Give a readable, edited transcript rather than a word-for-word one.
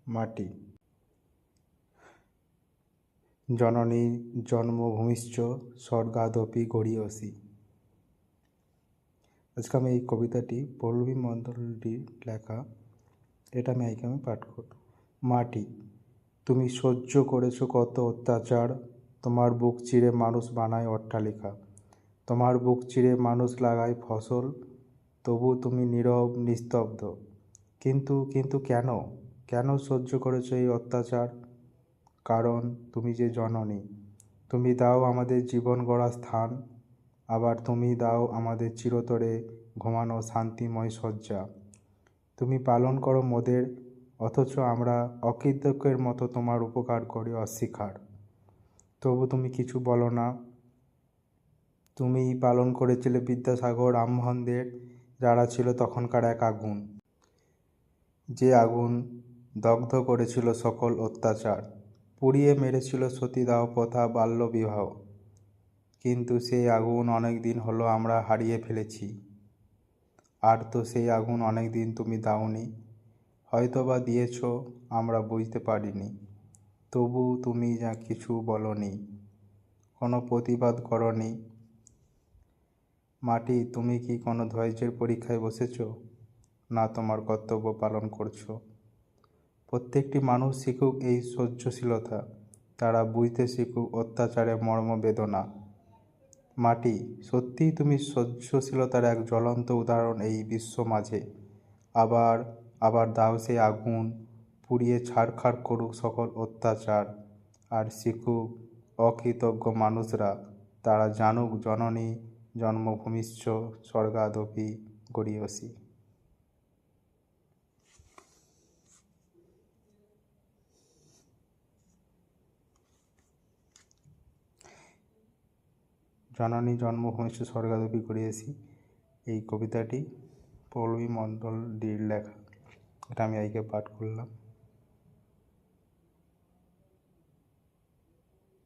মাটি। জননী জন্মভূমিশ্চ স্বর্গাদপি গরীয়সী। আজকে আমি এই কবিতাটি পল্লবী মণ্ডলটির লেখা, এটা আমি পাঠ করব। মাটি, তুমি সহ্য করেছো কত অত্যাচার, তোমার বুক চিরে মানুষ বানায় অট্টালিকা, তোমার বুক চিরে মানুষ লাগায় ফসল, তবু তুমি নীরব নিস্তব্ধ। কিন্তু কেন কেন সহ্য করেছো এই অত্যাচার? কারণ তুমি যে জননী, তুমি দাও আমাদের জীবন গড়া স্থান, আবার তুমি দাও আমাদের চিরতরে ঘুমানো শান্তিময় শয্যা। তুমি পালন করো মোদের, অথচ আমরা অকৃতজ্ঞের মতো তোমার উপকার করি অস্বীকার। তবু তুমি কিছু বলো না। তুমি পালন করেছিলে বিদ্যাসাগর রামমোহনদের, যারা ছিল তখনকার এক আগুন, যে আগুন দগ্ধ করেছিল সকল অত্যাচার, পুড়িয়ে মেরেছিল সতীদাহ প্রথা বাল্যবিবাহ। কিন্তু সেই আগুন অনেক দিন হলো আমরা হারিয়ে ফেলেছি। আর তো সেই আগুন অনেক দিন তুমি দাওনি, হয়তোবা দিয়েছ, আমরা বুঝতে পারিনি। তবু তুমি যা কিছু বলনি, কোনো প্রতিবাদ করনি। মাটি, তুমি কি কোনো ধৈর্যের পরীক্ষায় বসেছ? না তোমার কর্তব্য পালন করছো? প্রত্যেকটি মানুষ শিখুক এই সহ্যশীলতা, তারা বুঝতে শিখুক অত্যাচারের মর্ম বেদনা। মাটি, সত্যিই তুমি সহ্যশীলতার এক জ্বলন্ত উদাহরণ এই বিশ্ব মাঝে। আবার দাও সেই আগুন, পুড়িয়ে ছারখার করুক সকল অত্যাচার, আর শিখুক অকৃতজ্ঞ মানুষরা, তারা জানুক জননী জন্মভূমিশ্চ স্বর্গাদপি গরীয়সী। জননী জন্মভূমিশ্চ স্বর্গাদপি গরীয়সী, এই কবিতাটি পল্লবী মণ্ডলটির লেখা, এটা আমি পাঠ করলাম।